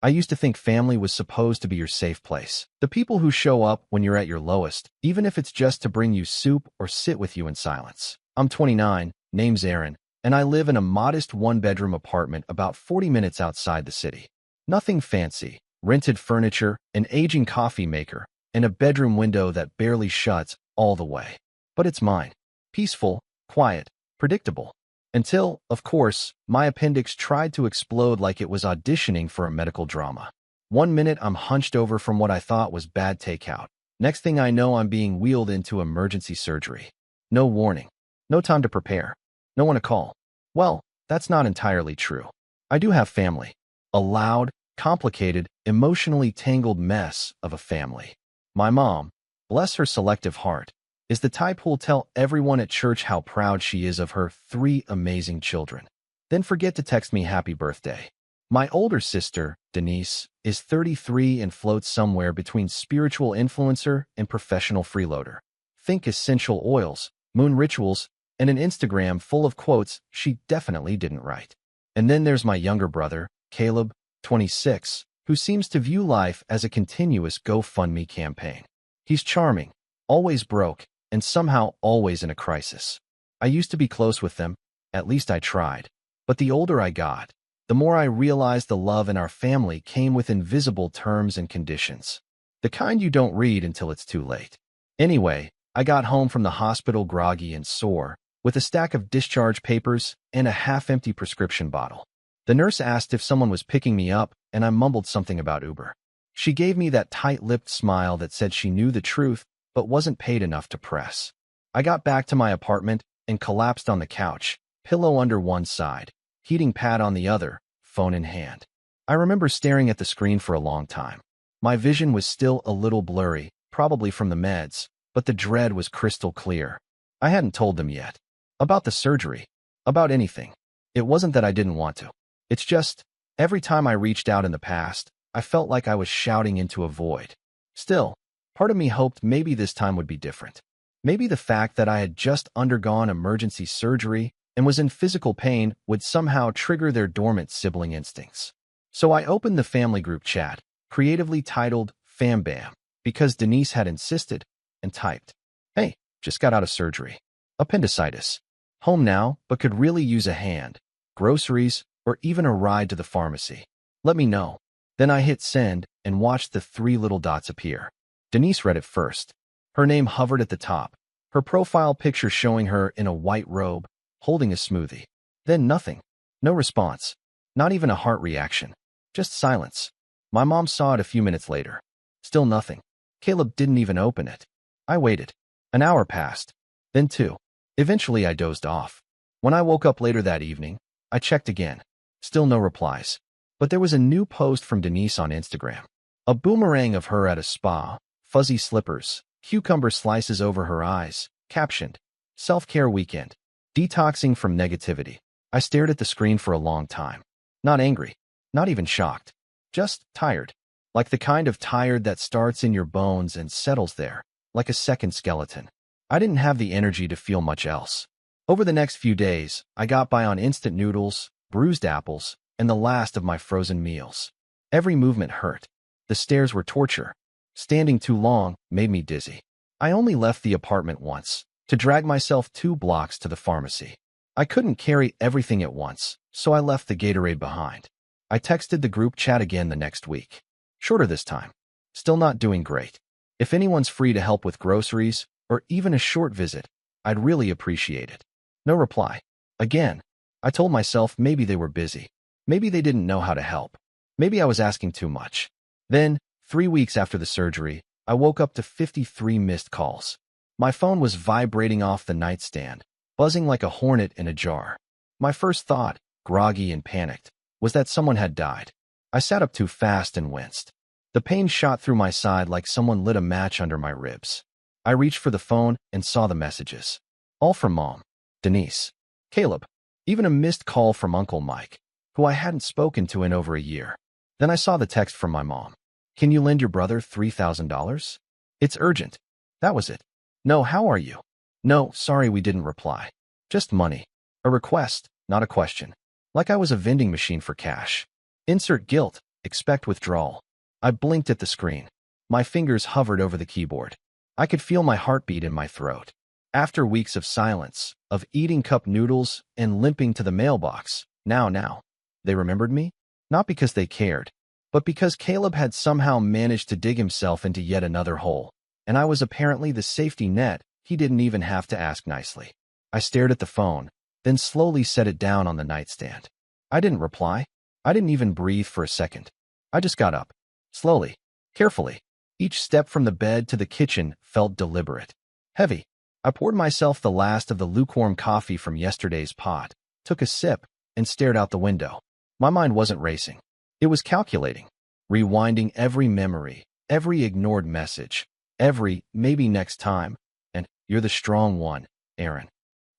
I used to think family was supposed to be your safe place. The people who show up when you're at your lowest, even if it's just to bring you soup or sit with you in silence. I'm 29, name's Aaron, and I live in a modest one-bedroom apartment about 40 minutes outside the city. Nothing fancy, rented furniture, an aging coffee maker, and a bedroom window that barely shuts all the way. But it's mine. Peaceful, quiet, predictable. Until, of course, my appendix tried to explode like it was auditioning for a medical drama. One minute I'm hunched over from what I thought was bad takeout. Next thing I know, I'm being wheeled into emergency surgery. No warning. No time to prepare. No one to call. Well, that's not entirely true. I do have family. A loud, complicated, emotionally tangled mess of a family. My mom, bless her selective heart, is the type who'll tell everyone at church how proud she is of her 3 amazing children. Then forget to text me happy birthday. My older sister, Denise, is 33 and floats somewhere between spiritual influencer and professional freeloader. Think essential oils, moon rituals, and an Instagram full of quotes she definitely didn't write. And then there's my younger brother, Caleb, 26, who seems to view life as a continuous GoFundMe campaign. He's charming, always broke, and somehow always in a crisis. I used to be close with them, at least I tried. But the older I got, the more I realized the love in our family came with invisible terms and conditions. The kind you don't read until it's too late. Anyway, I got home from the hospital groggy and sore, with a stack of discharge papers and a half-empty prescription bottle. The nurse asked if someone was picking me up, and I mumbled something about Uber. She gave me that tight-lipped smile that said she knew the truth, but wasn't paid enough to press. I got back to my apartment and collapsed on the couch, pillow under one side, heating pad on the other, phone in hand. I remember staring at the screen for a long time. My vision was still a little blurry, probably from the meds, but the dread was crystal clear. I hadn't told them yet. About the surgery. About anything. It wasn't that I didn't want to. It's just, every time I reached out in the past, I felt like I was shouting into a void. Still, part of me hoped maybe this time would be different. Maybe the fact that I had just undergone emergency surgery and was in physical pain would somehow trigger their dormant sibling instincts. So I opened the family group chat, creatively titled Fam Bam, because Denise had insisted, and typed, "Hey, just got out of surgery. Appendicitis. Home now, but could really use a hand. Groceries, or even a ride to the pharmacy. Let me know." Then I hit send and watched the 3 little dots appear. Denise read it first. Her name hovered at the top, her profile picture showing her in a white robe, holding a smoothie. Then nothing. No response. Not even a heart reaction. Just silence. My mom saw it a few minutes later. Still nothing. Caleb didn't even open it. I waited. An hour passed. Then 2. Eventually I dozed off. When I woke up later that evening, I checked again. Still no replies. But there was a new post from Denise on Instagram. A boomerang of her at a spa, fuzzy slippers, cucumber slices over her eyes, captioned, "Self-care weekend. Detoxing from negativity." I stared at the screen for a long time. Not angry. Not even shocked. Just tired. Like the kind of tired that starts in your bones and settles there, like a second skeleton. I didn't have the energy to feel much else. Over the next few days, I got by on instant noodles, bruised apples, and the last of my frozen meals. Every movement hurt. The stairs were torture. Standing too long made me dizzy. I only left the apartment once, to drag myself 2 blocks to the pharmacy. I couldn't carry everything at once, so I left the Gatorade behind. I texted the group chat again the next week. Shorter this time. Still not doing great. If anyone's free to help with groceries, or even a short visit, I'd really appreciate it. No reply. Again, I told myself maybe they were busy. Maybe they didn't know how to help. Maybe I was asking too much. Then, 3 weeks after the surgery, I woke up to 53 missed calls. My phone was vibrating off the nightstand, buzzing like a hornet in a jar. My first thought, groggy and panicked, was that someone had died. I sat up too fast and winced. The pain shot through my side like someone lit a match under my ribs. I reached for the phone and saw the messages. All from Mom, Denise, Caleb, even a missed call from Uncle Mike, who I hadn't spoken to in over a year. Then I saw the text from my mom. "Can you lend your brother $3,000? It's urgent." That was it. "No, how are you?" "No, sorry we didn't reply. Just money. A request, not a question. Like I was a vending machine for cash." Insert guilt, expect withdrawal. I blinked at the screen. My fingers hovered over the keyboard. I could feel my heartbeat in my throat. After weeks of silence, of eating cup noodles and limping to the mailbox, now, they remembered me? Not because they cared, but because Caleb had somehow managed to dig himself into yet another hole, and I was apparently the safety net he didn't even have to ask nicely. I stared at the phone, then slowly set it down on the nightstand. I didn't reply. I didn't even breathe for a second. I just got up. Slowly, carefully. Each step from the bed to the kitchen felt deliberate. Heavy. I poured myself the last of the lukewarm coffee from yesterday's pot, took a sip, and stared out the window. My mind wasn't racing. It was calculating, rewinding every memory, every ignored message, every maybe next time, and you're the strong one, Aaron.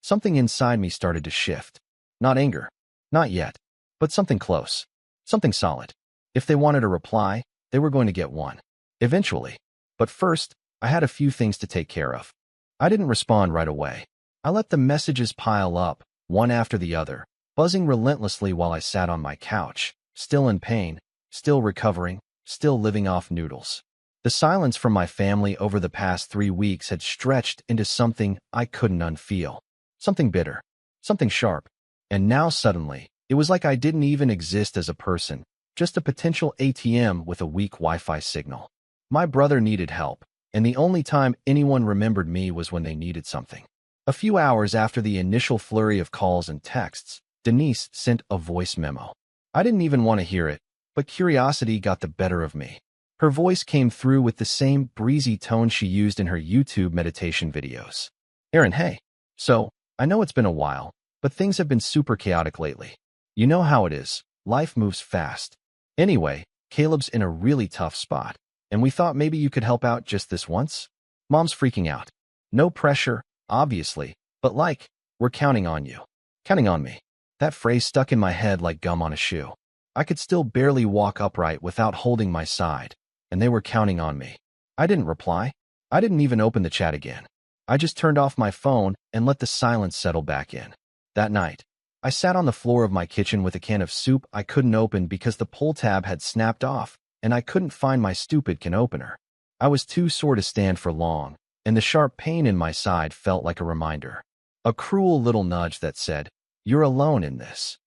Something inside me started to shift. Not anger. Not yet. But something close. Something solid. If they wanted a reply, they were going to get one. Eventually. But first, I had a few things to take care of. I didn't respond right away. I let the messages pile up, one after the other, buzzing relentlessly while I sat on my couch, still in pain, still recovering, still living off noodles. The silence from my family over the past 3 weeks had stretched into something I couldn't unfeel. Something bitter. Something sharp. And now suddenly, it was like I didn't even exist as a person, just a potential ATM with a weak Wi-Fi signal. My brother needed help, and the only time anyone remembered me was when they needed something. A few hours after the initial flurry of calls and texts, Denise sent a voice memo. I didn't even want to hear it, but curiosity got the better of me. Her voice came through with the same breezy tone she used in her YouTube meditation videos. Aaron, hey. So, I know it's been a while, but things have been super chaotic lately. You know how it is. Life moves fast. Anyway, Caleb's in a really tough spot, and we thought maybe you could help out just this once? Mom's freaking out. No pressure, obviously, but we're counting on you. Counting on me. That phrase stuck in my head like gum on a shoe. I could still barely walk upright without holding my side, and they were counting on me. I didn't reply. I didn't even open the chat again. I just turned off my phone and let the silence settle back in. That night, I sat on the floor of my kitchen with a can of soup I couldn't open because the pull tab had snapped off, and I couldn't find my stupid can opener. I was too sore to stand for long, and the sharp pain in my side felt like a reminder. A cruel little nudge that said, "You're alone in this."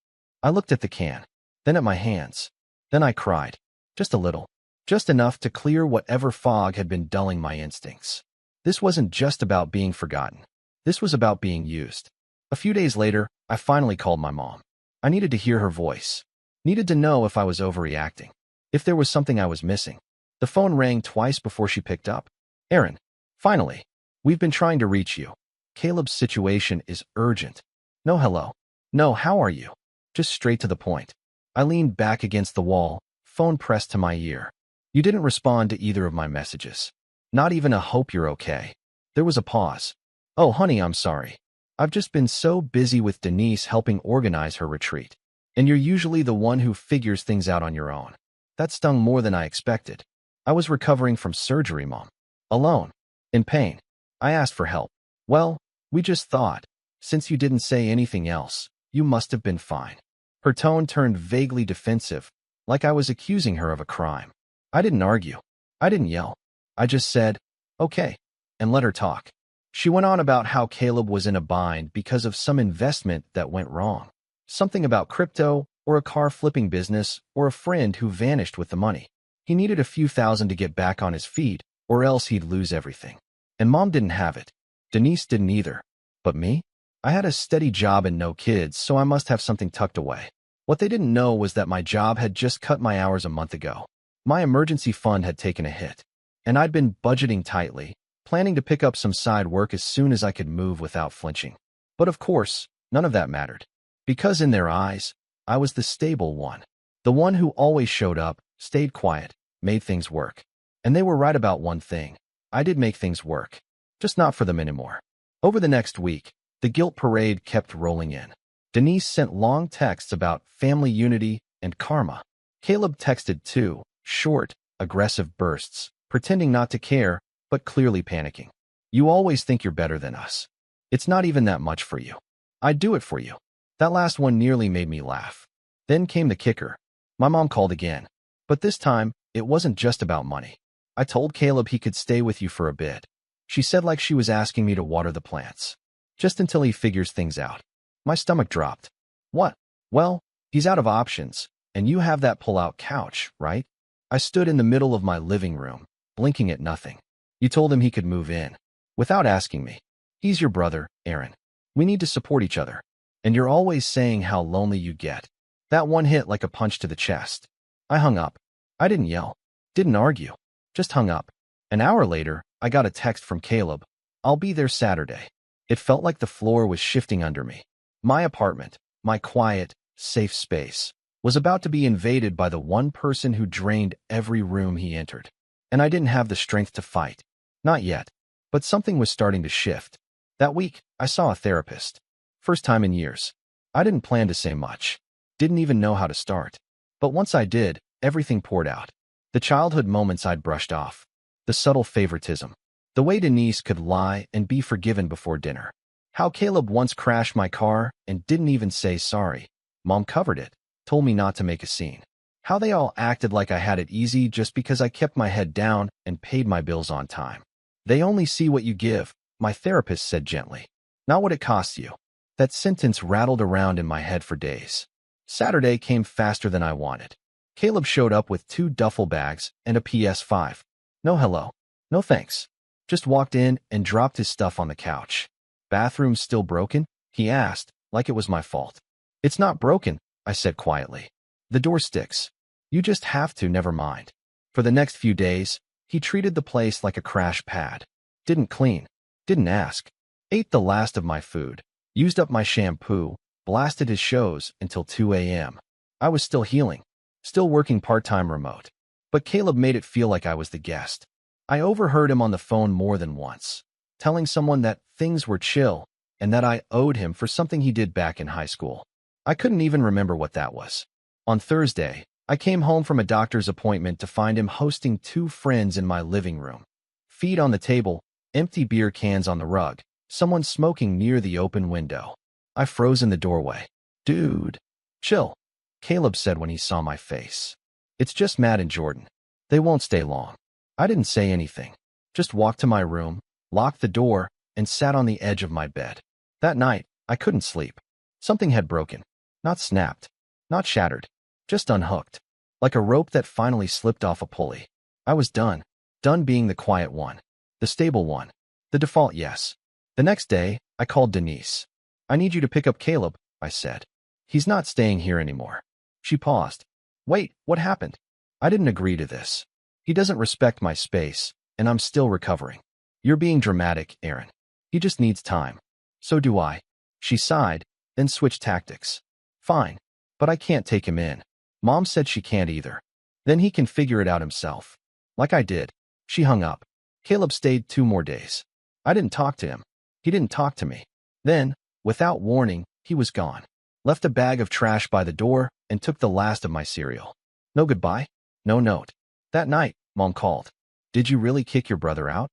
I looked at the can, then at my hands. Then I cried. Just a little. Just enough to clear whatever fog had been dulling my instincts. This wasn't just about being forgotten. This was about being used. A few days later, I finally called my mom. I needed to hear her voice. Needed to know if I was overreacting. If there was something I was missing. The phone rang twice before she picked up. Aaron, finally. We've been trying to reach you. Caleb's situation is urgent. No hello. No, how are you? Just straight to the point. I leaned back against the wall, phone pressed to my ear. You didn't respond to either of my messages. Not even a hope you're okay. There was a pause. Oh, honey, I'm sorry. I've just been so busy with Denise helping organize her retreat. And you're usually the one who figures things out on your own. That stung more than I expected. I was recovering from surgery, Mom. Alone. In pain. I asked for help. Well, we just thought, since you didn't say anything else, you must have been fine. Her tone turned vaguely defensive, like I was accusing her of a crime. I didn't argue. I didn't yell. I just said, okay, and let her talk. She went on about how Caleb was in a bind because of some investment that went wrong. Something about crypto, or a car flipping business, or a friend who vanished with the money. He needed a few thousand to get back on his feet, or else he'd lose everything. And Mom didn't have it. Denise didn't either. But me? I had a steady job and no kids, so I must have something tucked away. What they didn't know was that my job had just cut my hours a month ago. My emergency fund had taken a hit. And I'd been budgeting tightly, planning to pick up some side work as soon as I could move without flinching. But of course, none of that mattered. Because in their eyes, I was the stable one. The one who always showed up, stayed quiet, made things work. And they were right about one thing. I did make things work. Just not for them anymore. Over the next week, the guilt parade kept rolling in. Denise sent long texts about family unity and karma. Caleb texted too, short, aggressive bursts, pretending not to care, but clearly panicking. You always think you're better than us. It's not even that much for you. I'd do it for you. That last one nearly made me laugh. Then came the kicker. My mom called again. But this time, it wasn't just about money. I told Caleb he could stay with you for a bit. She said like she was asking me to water the plants. Just until he figures things out. My stomach dropped. What? Well, he's out of options, and you have that pull-out couch, right? I stood in the middle of my living room, blinking at nothing. You told him he could move in. Without asking me. He's your brother, Aaron. We need to support each other. And you're always saying how lonely you get. That one hit like a punch to the chest. I hung up. I didn't yell. Didn't argue. Just hung up. An hour later, I got a text from Caleb. I'll be there Saturday. It felt like the floor was shifting under me. My apartment, my quiet, safe space, was about to be invaded by the one person who drained every room he entered. And I didn't have the strength to fight. Not yet. But something was starting to shift. That week, I saw a therapist. First time in years. I didn't plan to say much. Didn't even know how to start. But once I did, everything poured out. The childhood moments I'd brushed off. The subtle favoritism. The way Denise could lie and be forgiven before dinner. How Caleb once crashed my car and didn't even say sorry. Mom covered it. Told me not to make a scene. How they all acted like I had it easy just because I kept my head down and paid my bills on time. They only see what you give, my therapist said gently. Not what it costs you. That sentence rattled around in my head for days. Saturday came faster than I wanted. Caleb showed up with 2 duffel bags and a PS5. No hello. No thanks. Just walked in and dropped his stuff on the couch. Bathroom still broken? He asked, like it was my fault. It's not broken, I said quietly. The door sticks. You just have to, never mind. For the next few days, he treated the place like a crash pad. Didn't clean. Didn't ask. Ate the last of my food. Used up my shampoo. Blasted his shows until 2 a.m. I was still healing. Still working part-time remote. But Caleb made it feel like I was the guest. I overheard him on the phone more than once, telling someone that things were chill and that I owed him for something he did back in high school. I couldn't even remember what that was. On Thursday, I came home from a doctor's appointment to find him hosting 2 friends in my living room. Feet on the table, empty beer cans on the rug, someone smoking near the open window. I froze in the doorway. Dude. Chill, Caleb said when he saw my face. It's just Matt and Jordan. They won't stay long. I didn't say anything. Just walked to my room, locked the door, and sat on the edge of my bed. That night, I couldn't sleep. Something had broken. Not snapped. Not shattered. Just unhooked. Like a rope that finally slipped off a pulley. I was done. Done being the quiet one. The stable one. The default yes. The next day, I called Denise. I need you to pick up Caleb, I said. He's not staying here anymore. She paused. Wait, what happened? I didn't agree to this. He doesn't respect my space, and I'm still recovering. You're being dramatic, Aaron. He just needs time. So do I. She sighed, then switched tactics. Fine, but I can't take him in. Mom said she can't either. Then he can figure it out himself. Like I did. She hung up. Caleb stayed 2 more days. I didn't talk to him. He didn't talk to me. Then, without warning, he was gone. Left a bag of trash by the door and took the last of my cereal. No goodbye. No note. That night, Mom called. Did you really kick your brother out?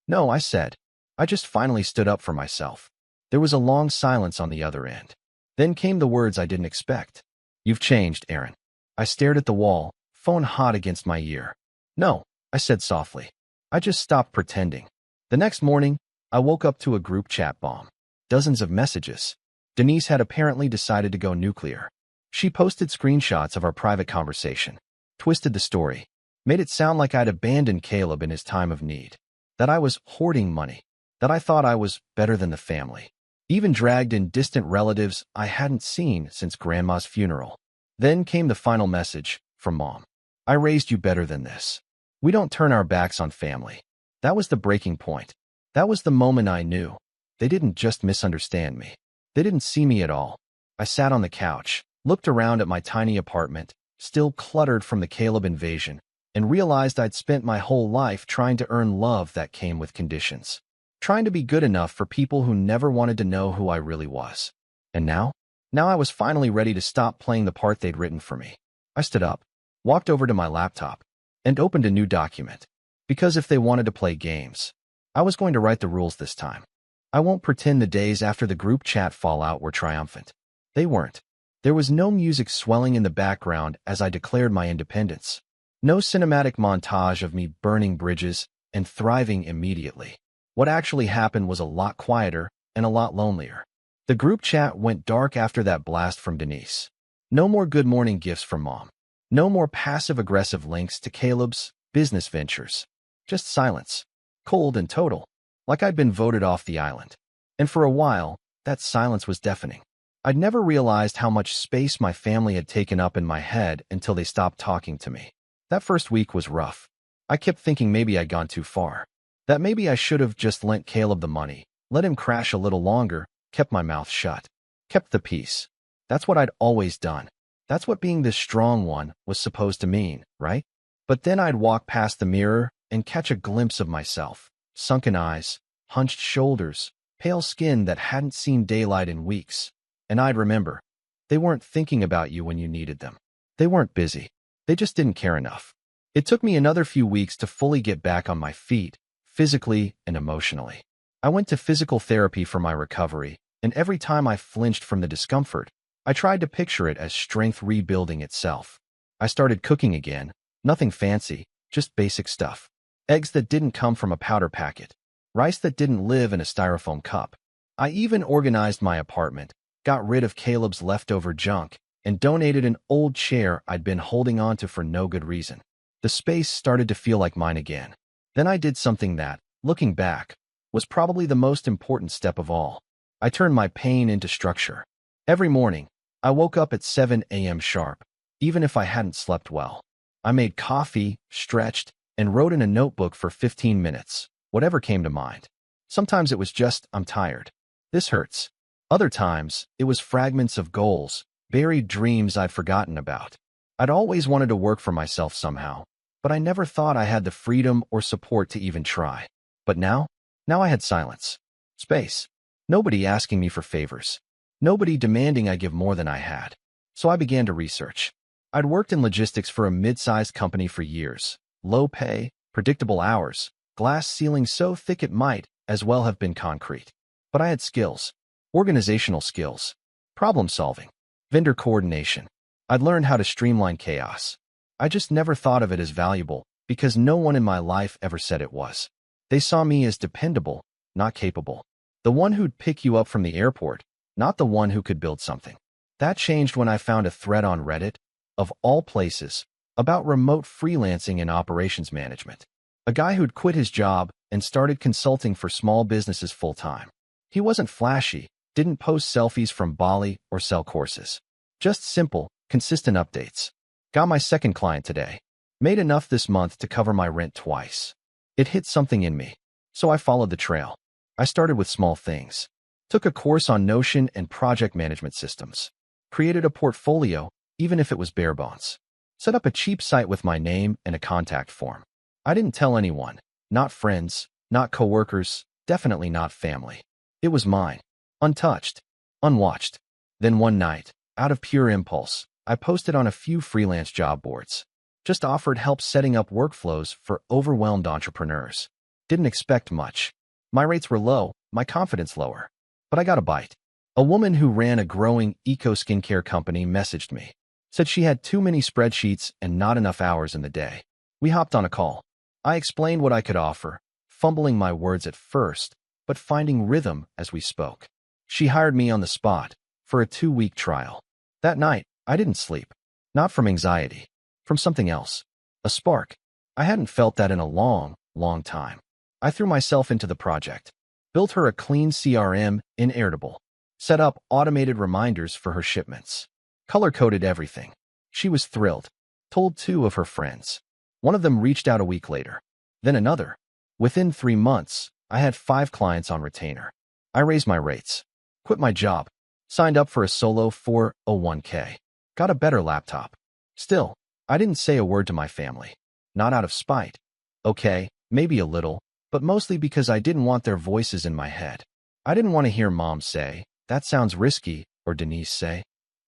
No, I said. I just finally stood up for myself. There was a long silence on the other end. Then came the words I didn't expect. You've changed, Aaron. I stared at the wall, phone hot against my ear. No, I said softly. I just stopped pretending. The next morning, I woke up to a group chat bomb. Dozens of messages. Denise had apparently decided to go nuclear. She posted screenshots of our private conversation. Twisted the story. Made it sound like I'd abandoned Caleb in his time of need. That I was hoarding money. That I thought I was better than the family. Even dragged in distant relatives I hadn't seen since Grandma's funeral. Then came the final message from Mom. I raised you better than this. We don't turn our backs on family. That was the breaking point. That was the moment I knew. They didn't just misunderstand me. They didn't see me at all. I sat on the couch, looked around at my tiny apartment, still cluttered from the Caleb invasion, and realized I'd spent my whole life trying to earn love that came with conditions. Trying to be good enough for people who never wanted to know who I really was. And now? Now I was finally ready to stop playing the part they'd written for me. I stood up, walked over to my laptop, and opened a new document. Because if they wanted to play games, I was going to write the rules this time. I won't pretend the days after the group chat fallout were triumphant. They weren't. There was no music swelling in the background as I declared my independence. No cinematic montage of me burning bridges and thriving immediately. What actually happened was a lot quieter and a lot lonelier. The group chat went dark after that blast from Denise. No more good morning gifts from Mom. No more passive-aggressive links to Caleb's business ventures. Just silence. Cold and total. Like I'd been voted off the island. And for a while, that silence was deafening. I'd never realized how much space my family had taken up in my head until they stopped talking to me. That first week was rough. I kept thinking maybe I'd gone too far. That maybe I should have just lent Caleb the money, let him crash a little longer, kept my mouth shut. Kept the peace. That's what I'd always done. That's what being this strong one was supposed to mean, right? But then I'd walk past the mirror and catch a glimpse of myself. Sunken eyes, hunched shoulders, pale skin that hadn't seen daylight in weeks. And I'd remember. They weren't thinking about you when you needed them. They weren't busy. They just didn't care enough. It took me another few weeks to fully get back on my feet, physically and emotionally. I went to physical therapy for my recovery, and every time I flinched from the discomfort, I tried to picture it as strength rebuilding itself. I started cooking again, nothing fancy, just basic stuff. Eggs that didn't come from a powder packet. Rice that didn't live in a styrofoam cup. I even organized my apartment, got rid of Caleb's leftover junk, and donated an old chair I'd been holding onto for no good reason. The space started to feel like mine again. Then I did something that, looking back, was probably the most important step of all. I turned my pain into structure. Every morning, I woke up at 7 a.m. sharp, even if I hadn't slept well. I made coffee, stretched, and wrote in a notebook for 15 minutes, whatever came to mind. Sometimes it was just, I'm tired. This hurts. Other times, it was fragments of goals, buried dreams I'd forgotten about. I'd always wanted to work for myself somehow, but I never thought I had the freedom or support to even try. But now I had silence. Space. Nobody asking me for favors. Nobody demanding I give more than I had. So I began to research. I'd worked in logistics for a mid-sized company for years. Low pay, predictable hours, glass ceiling so thick it might as well have been concrete. But I had skills. Organizational skills. Problem solving. Vendor coordination. I'd learned how to streamline chaos. I just never thought of it as valuable because no one in my life ever said it was. They saw me as dependable, not capable. The one who'd pick you up from the airport, not the one who could build something. That changed when I found a thread on Reddit, of all places, about remote freelancing and operations management. A guy who'd quit his job and started consulting for small businesses full-time. He wasn't flashy, didn't post selfies from Bali or sell courses. Just simple, consistent updates. Got my second client today. Made enough this month to cover my rent twice. It hit something in me, so I followed the trail. I started with small things. Took a course on Notion and project management systems. Created a portfolio, even if it was bare bones. Set up a cheap site with my name and a contact form. I didn't tell anyone, not friends, not coworkers, definitely not family. It was mine, untouched, unwatched. Then one night, out of pure impulse, I posted on a few freelance job boards. Just offered help setting up workflows for overwhelmed entrepreneurs. Didn't expect much. My rates were low, my confidence lower. But I got a bite. A woman who ran a growing eco-skincare company messaged me. Said she had too many spreadsheets and not enough hours in the day. We hopped on a call. I explained what I could offer, fumbling my words at first, but finding rhythm as we spoke. She hired me on the spot for a 2-week trial. That night, I didn't sleep. Not from anxiety. From something else. A spark. I hadn't felt that in a long, long time. I threw myself into the project. Built her a clean CRM in Airtable. Set up automated reminders for her shipments. Color-coded everything. She was thrilled. Told 2 of her friends. One of them reached out a week later. Then another. Within 3 months, I had 5 clients on retainer. I raised my rates. Quit my job. Signed up for a solo 401k. Got a better laptop. Still, I didn't say a word to my family. Not out of spite. Okay, maybe a little, but mostly because I didn't want their voices in my head. I didn't want to hear Mom say, "That sounds risky," or Denise say,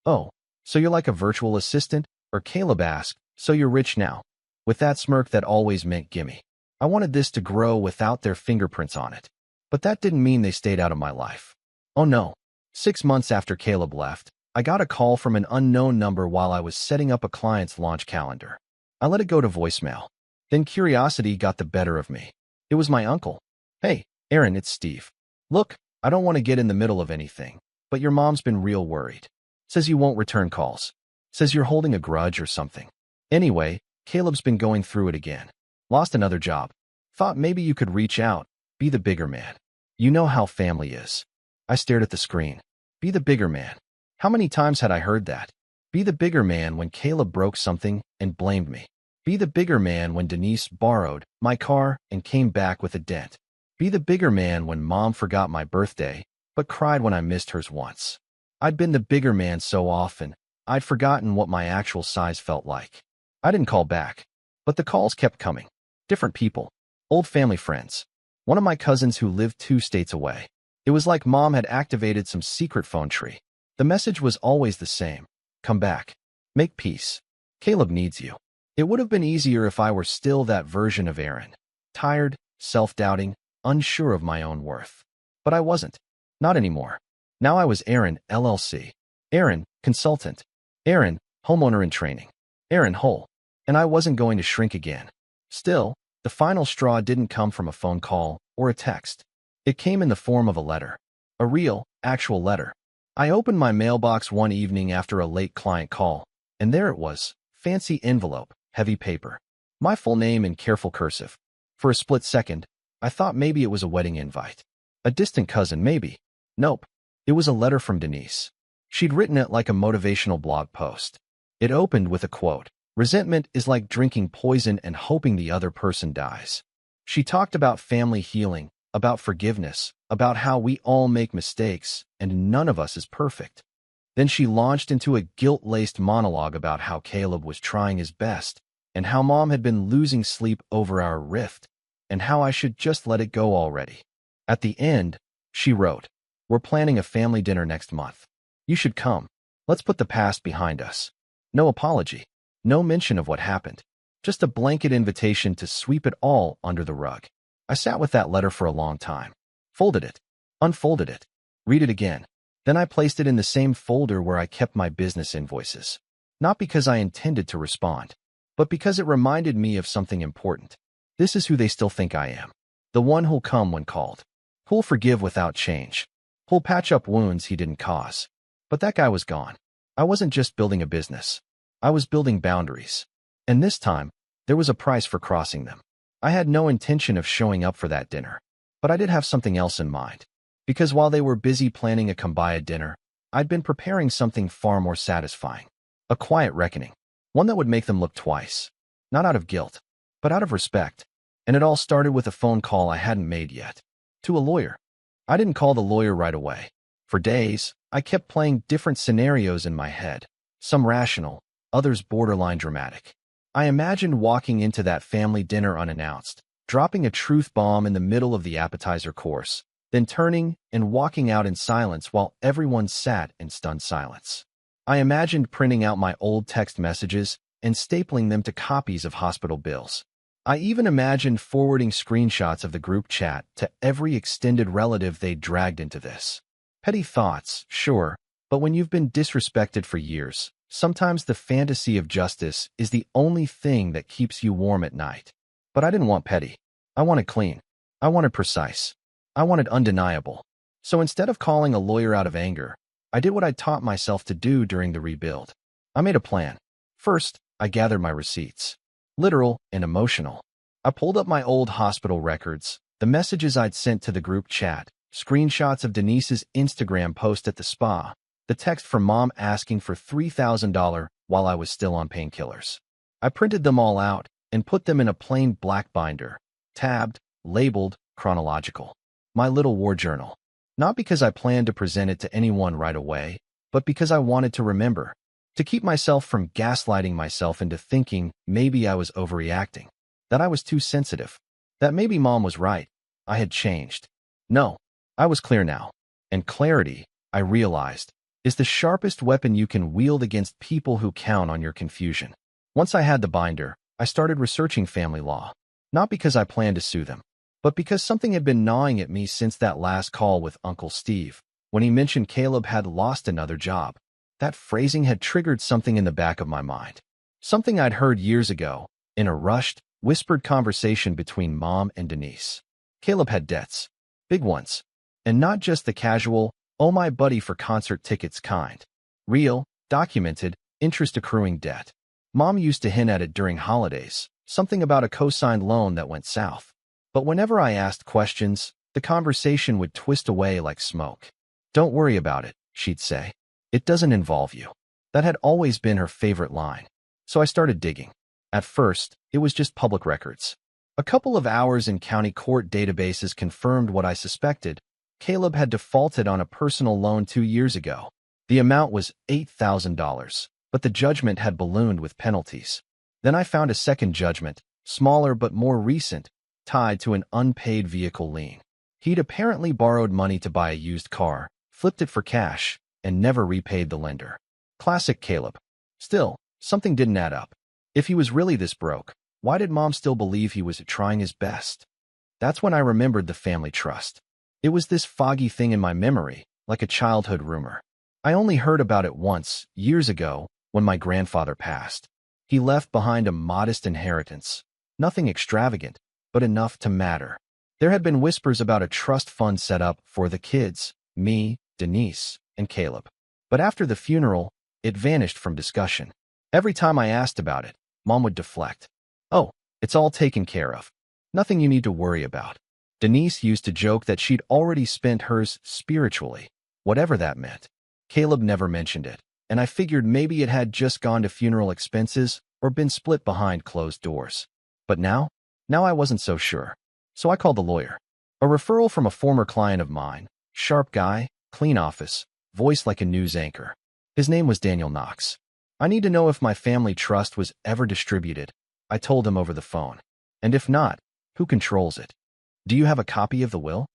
"Oh, so you're like a virtual assistant?" or Caleb ask, "So you're rich now?" With that smirk that always meant gimme. I wanted this to grow without their fingerprints on it. But that didn't mean they stayed out of my life. Oh no. 6 months after Caleb left, I got a call from an unknown number while I was setting up a client's launch calendar. I let it go to voicemail. Then curiosity got the better of me. It was my uncle. Hey, Aaron, it's Steve. Look, I don't want to get in the middle of anything, but your mom's been real worried. Says you won't return calls. Says you're holding a grudge or something. Anyway, Caleb's been going through it again. Lost another job. Thought maybe you could reach out, be the bigger man. You know how family is. I stared at the screen. Be the bigger man. How many times had I heard that? Be the bigger man when Caleb broke something and blamed me. Be the bigger man when Denise borrowed my car and came back with a dent. Be the bigger man when Mom forgot my birthday, but cried when I missed hers once. I'd been the bigger man so often, I'd forgotten what my actual size felt like. I didn't call back, but the calls kept coming. Different people. Old family friends. One of my cousins who lived 2 states away. It was like Mom had activated some secret phone tree. The message was always the same. Come back. Make peace. Caleb needs you. It would have been easier if I were still that version of Aaron. Tired, self-doubting, unsure of my own worth. But I wasn't. Not anymore. Now I was Aaron, LLC. Aaron, consultant. Aaron, homeowner in training. Aaron, whole. And I wasn't going to shrink again. Still, the final straw didn't come from a phone call or a text. It came in the form of a letter. A real, actual letter. I opened my mailbox one evening after a late client call, and there it was, fancy envelope, heavy paper. My full name in careful cursive. For a split second, I thought maybe it was a wedding invite. A distant cousin, maybe. Nope. It was a letter from Denise. She'd written it like a motivational blog post. It opened with a quote. Resentment is like drinking poison and hoping the other person dies. She talked about family healing, about forgiveness, about how we all make mistakes and none of us is perfect. Then she launched into a guilt-laced monologue about how Caleb was trying his best and how Mom had been losing sleep over our rift and how I should just let it go already. At the end, she wrote, "We're planning a family dinner next month. You should come. Let's put the past behind us." No apology. No mention of what happened. Just a blanket invitation to sweep it all under the rug. I sat with that letter for a long time. Folded it. Unfolded it. Read it again. Then I placed it in the same folder where I kept my business invoices. Not because I intended to respond, but because it reminded me of something important. This is who they still think I am. The one who'll come when called. Who'll forgive without change. Who'll patch up wounds he didn't cause. But that guy was gone. I wasn't just building a business. I was building boundaries. And this time, there was a price for crossing them. I had no intention of showing up for that dinner. But I did have something else in mind. Because while they were busy planning a kumbaya dinner, I'd been preparing something far more satisfying. A quiet reckoning. One that would make them look twice. Not out of guilt, but out of respect. And it all started with a phone call I hadn't made yet. To a lawyer. I didn't call the lawyer right away. For days, I kept playing different scenarios in my head. Some rational, others borderline dramatic. I imagined walking into that family dinner unannounced, dropping a truth bomb in the middle of the appetizer course, then turning and walking out in silence while everyone sat in stunned silence. I imagined printing out my old text messages and stapling them to copies of hospital bills. I even imagined forwarding screenshots of the group chat to every extended relative they'd dragged into this. Petty thoughts, sure, but when you've been disrespected for years, sometimes the fantasy of justice is the only thing that keeps you warm at night. But I didn't want petty. I wanted clean. I wanted precise. I wanted undeniable. So instead of calling a lawyer out of anger, I did what I taught myself to do during the rebuild. I made a plan. First, I gathered my receipts. Literal and emotional. I pulled up my old hospital records, the messages I'd sent to the group chat, screenshots of Denise's Instagram post at the spa, the text from Mom asking for $3,000 while I was still on painkillers. I printed them all out and put them in a plain black binder, tabbed, labeled, chronological. My little war journal. Not because I planned to present it to anyone right away, but because I wanted to remember. To keep myself from gaslighting myself into thinking maybe I was overreacting. That I was too sensitive. That maybe Mom was right. I had changed. No, I was clear now. And clarity, I realized, is the sharpest weapon you can wield against people who count on your confusion. Once I had the binder, I started researching family law. Not because I planned to sue them, but because something had been gnawing at me since that last call with Uncle Steve, when he mentioned Caleb had lost another job. That phrasing had triggered something in the back of my mind. Something I'd heard years ago, in a rushed, whispered conversation between Mom and Denise. Caleb had debts. Big ones. And not just the casual, oh my buddy for concert tickets kind. Real, documented, interest-accruing debt. Mom used to hint at it during holidays, something about a co-signed loan that went south. But whenever I asked questions, the conversation would twist away like smoke. Don't worry about it, she'd say. It doesn't involve you. That had always been her favorite line. So I started digging. At first, it was just public records. A couple of hours in county court databases confirmed what I suspected. Caleb had defaulted on a personal loan 2 years ago. The amount was $8,000, but the judgment had ballooned with penalties. Then I found a second judgment, smaller but more recent, tied to an unpaid vehicle lien. He'd apparently borrowed money to buy a used car, flipped it for cash, and never repaid the lender. Classic Caleb. Still, something didn't add up. If he was really this broke, why did Mom still believe he was trying his best? That's when I remembered the family trust. It was this foggy thing in my memory, like a childhood rumor. I only heard about it once, years ago, when my grandfather passed. He left behind a modest inheritance. Nothing extravagant, but enough to matter. There had been whispers about a trust fund set up for the kids, me, Denise, and Caleb. But after the funeral, it vanished from discussion. Every time I asked about it, Mom would deflect. Oh, it's all taken care of. Nothing you need to worry about. Denise used to joke that she'd already spent hers spiritually, whatever that meant. Caleb never mentioned it, and I figured maybe it had just gone to funeral expenses or been split behind closed doors. But now I wasn't so sure. So I called the lawyer. A referral from a former client of mine, sharp guy, clean office, voice like a news anchor. His name was Daniel Knox. I need to know if my family trust was ever distributed, I told him over the phone. And if not, who controls it? Do you have a copy of the will?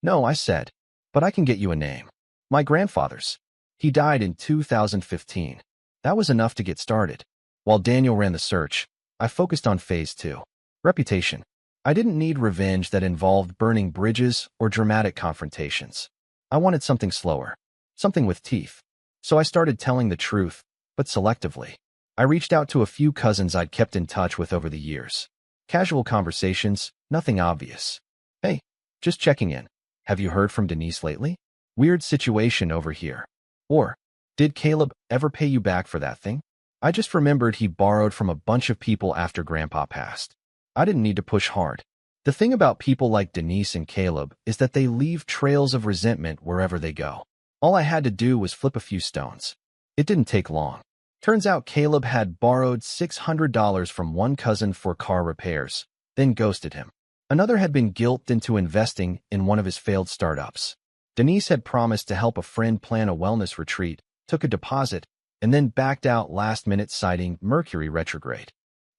No, I said, but I can get you a name. My grandfather's. He died in 2015. That was enough to get started. While Daniel ran the search, I focused on phase 2. Reputation. I didn't need revenge that involved burning bridges or dramatic confrontations. I wanted something slower, something with teeth. So I started telling the truth, but selectively. I reached out to a few cousins I'd kept in touch with over the years. Casual conversations, nothing obvious. Hey, just checking in. Have you heard from Denise lately? Weird situation over here. Or, did Caleb ever pay you back for that thing? I just remembered he borrowed from a bunch of people after Grandpa passed. I didn't need to push hard. The thing about people like Denise and Caleb is that they leave trails of resentment wherever they go. All I had to do was flip a few stones. It didn't take long. Turns out Caleb had borrowed $600 from one cousin for car repairs, then ghosted him. Another had been guilted into investing in one of his failed startups. Denise had promised to help a friend plan a wellness retreat, took a deposit, and then backed out last minute citing Mercury retrograde.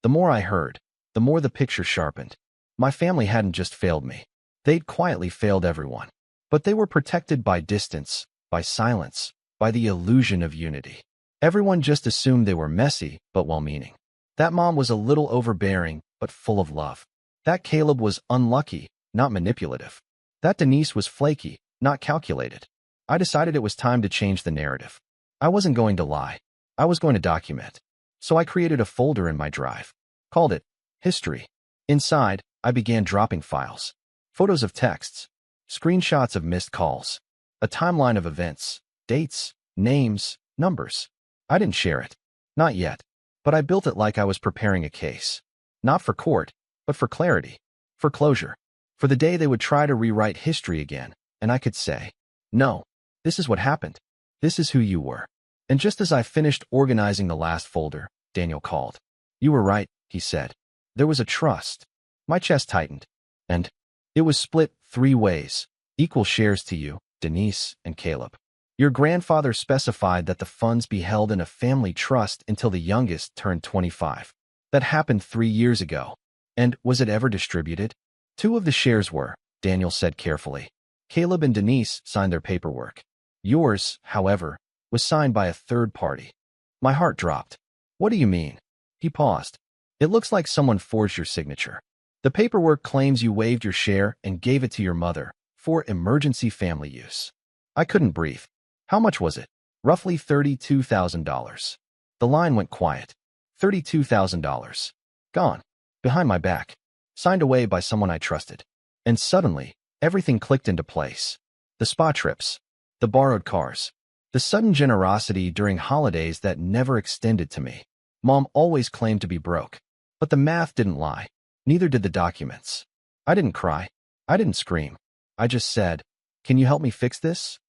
The more I heard, the more the picture sharpened. My family hadn't just failed me. They'd quietly failed everyone. But they were protected by distance, by silence, by the illusion of unity. Everyone just assumed they were messy, but well-meaning. That mom was a little overbearing, but full of love. That Caleb was unlucky, not manipulative. That Denise was flaky, not calculated. I decided it was time to change the narrative. I wasn't going to lie. I was going to document. So I created a folder in my drive. Called it History. Inside, I began dropping files. Photos of texts, screenshots of missed calls, a timeline of events, dates, names, numbers. I didn't share it. Not yet. But I built it like I was preparing a case. Not for court, but for clarity. For closure. For the day they would try to rewrite history again, and I could say, no, this is what happened. This is who you were. And just as I finished organizing the last folder, Daniel called. You were right, he said. There was a trust. My chest tightened. And it was split 3 ways. Equal shares to you, Denise, and Caleb. Your grandfather specified that the funds be held in a family trust until the youngest turned 25. That happened 3 years ago. And was it ever distributed? 2 of the shares were, Daniel said carefully. Caleb and Denise signed their paperwork. Yours, however, was signed by a third party. My heart dropped. What do you mean? He paused. It looks like someone forged your signature. The paperwork claims you waived your share and gave it to your mother for emergency family use. I couldn't breathe. How much was it? Roughly $32,000. The line went quiet. $32,000. Gone. behind my back, signed away by someone I trusted. And suddenly, everything clicked into place. The spa trips, the borrowed cars, the sudden generosity during holidays that never extended to me. Mom always claimed to be broke, but the math didn't lie. Neither did the documents. I didn't cry. I didn't scream. I just said, "Can you help me fix this?"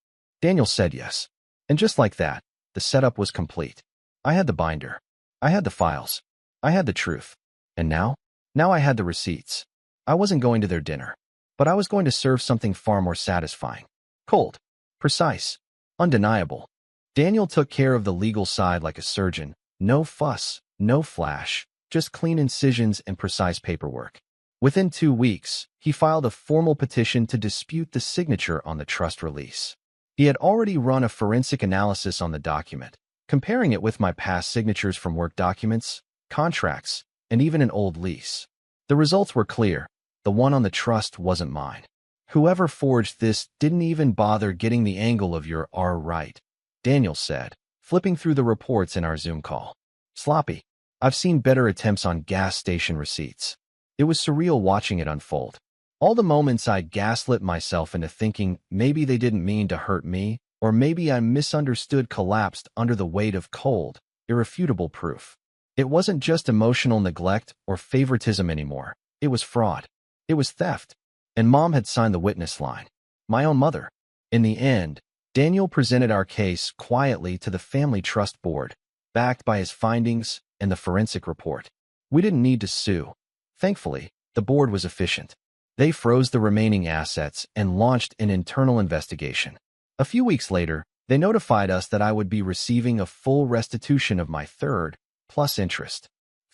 Daniel said yes. And just like that, the setup was complete. I had the binder. I had the files. I had the truth. And now? Now I had the receipts. I wasn't going to their dinner, but I was going to serve something far more satisfying. Cold, precise, undeniable. Daniel took care of the legal side like a surgeon. No fuss, no flash, just clean incisions and precise paperwork. Within 2 weeks, he filed a formal petition to dispute the signature on the trust release. He had already run a forensic analysis on the document, comparing it with my past signatures from work documents, contracts, and even an old lease. The results were clear. The one on the trust wasn't mine. Whoever forged this didn't even bother getting the angle of your R right, Daniel said, flipping through the reports in our Zoom call. Sloppy. I've seen better attempts on gas station receipts. It was surreal watching it unfold. All the moments I gaslit myself into thinking maybe they didn't mean to hurt me, or maybe I misunderstood collapsed under the weight of cold, irrefutable proof. It wasn't just emotional neglect or favoritism anymore. It was fraud. It was theft. And Mom had signed the witness line. My own mother. In the end, Daniel presented our case quietly to the Family Trust Board, backed by his findings and the forensic report. We didn't need to sue. Thankfully, the board was efficient. They froze the remaining assets and launched an internal investigation. A few weeks later, they notified us that I would be receiving a full restitution of my third, plus interest.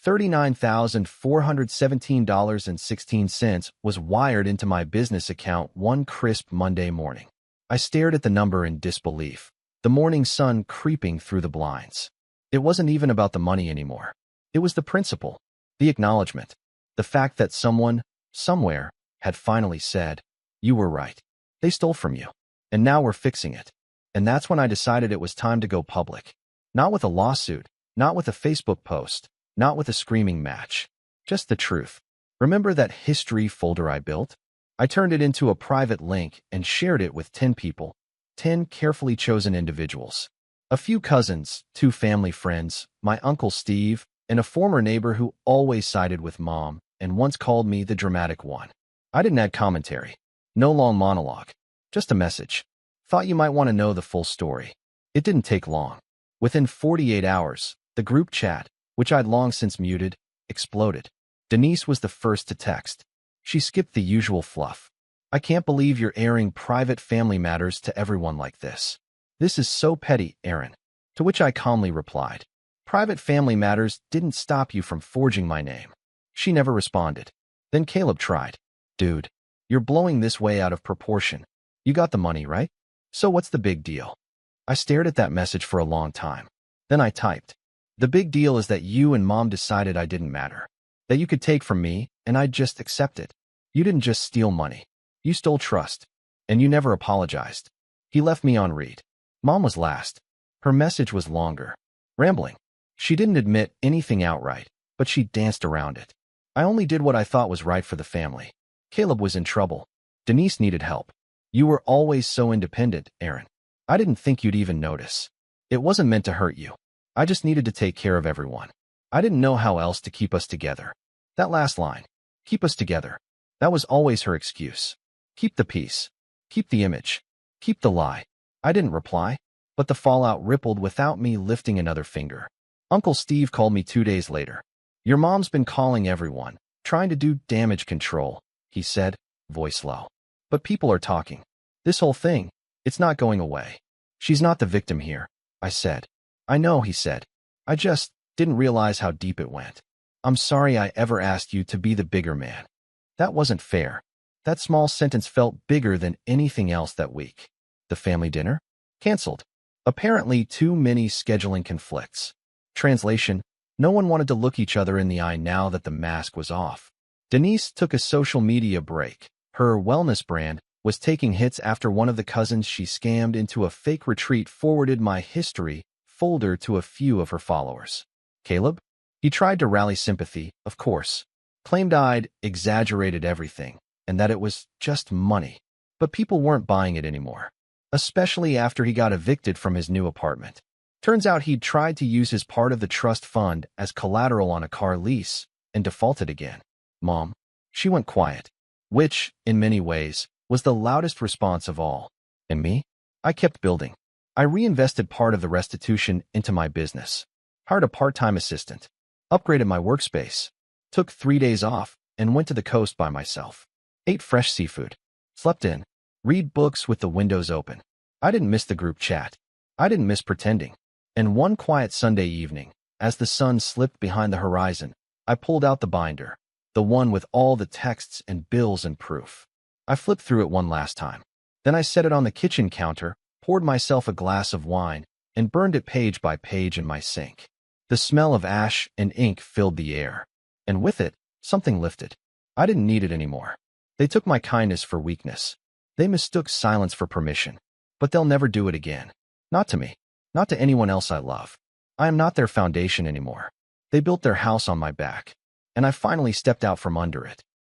$39,417.16 was wired into my business account one crisp Monday morning. I stared at the number in disbelief, the morning sun creeping through the blinds. It wasn't even about the money anymore. It was the principle, the acknowledgement, the fact that someone, somewhere, had finally said, "You were right. They stole from you. And now we're fixing it." And that's when I decided it was time to go public. Not with a lawsuit, not with a Facebook post, not with a screaming match. Just the truth. Remember that history folder I built? I turned it into a private link and shared it with 10 people, 10 carefully chosen individuals. A few cousins, 2 family friends, my Uncle Steve, and a former neighbor who always sided with Mom and once called me the dramatic one. I didn't add commentary. No long monologue. Just a message. Thought you might want to know the full story. It didn't take long. Within 48 hours, the group chat, which I'd long since muted, exploded. Denise was the first to text. She skipped the usual fluff. "I can't believe you're airing private family matters to everyone like this. This is so petty, Aaron." To which I calmly replied, "Private family matters didn't stop you from forging my name." She never responded. Then Caleb tried. "Dude, you're blowing this way out of proportion. You got the money, right? So what's the big deal?" I stared at that message for a long time. Then I typed, "The big deal is that you and Mom decided I didn't matter. That you could take from me, and I'd just accept it. You didn't just steal money. You stole trust. And you never apologized." He left me on read. Mom was last. Her message was longer. Rambling. She didn't admit anything outright, but she danced around it. I only did what I thought was right for the family. Caleb was in trouble. Denise needed help. You were always so independent, Aaron. I didn't think you'd even notice. It wasn't meant to hurt you. I just needed to take care of everyone. I didn't know how else to keep us together. That last line, keep us together, that was always her excuse. Keep the peace. Keep the image. Keep the lie. I didn't reply, but the fallout rippled without me lifting another finger. Uncle Steve called me 2 days later. "Your mom's been calling everyone, trying to do damage control," he said, voice low. "But people are talking. This whole thing, it's not going away. She's not the victim here," I said. "I know," he said. "I just didn't realize how deep it went. I'm sorry I ever asked you to be the bigger man." That wasn't fair. That small sentence felt bigger than anything else that week. The family dinner? Canceled. Apparently too many scheduling conflicts. Translation: no one wanted to look each other in the eye now that the mask was off. Denise took a social media break. Her wellness brand was taking hits after one of the cousins she scammed into a fake retreat forwarded my history folder to a few of her followers. Caleb? He tried to rally sympathy, of course. Claimed I'd exaggerated everything and that it was just money. But people weren't buying it anymore, especially after he got evicted from his new apartment. Turns out he'd tried to use his part of the trust fund as collateral on a car lease and defaulted again. Mom, she went quiet, which, in many ways, was the loudest response of all. And me? I kept building. I reinvested part of the restitution into my business, hired a part-time assistant, upgraded my workspace, took 3 days off, and went to the coast by myself. Ate fresh seafood, slept in, read books with the windows open. I didn't miss the group chat. I didn't miss pretending. And one quiet Sunday evening, as the sun slipped behind the horizon, I pulled out the binder, the one with all the texts and bills and proof. I flipped through it one last time. Then I set it on the kitchen counter, poured myself a glass of wine, and burned it page by page in my sink. The smell of ash and ink filled the air, and with it, something lifted. I didn't need it anymore. They took my kindness for weakness. They mistook silence for permission. But they'll never do it again. Not to me. Not to anyone else I love. I am not their foundation anymore. They built their house on my back, and I finally stepped out from under it.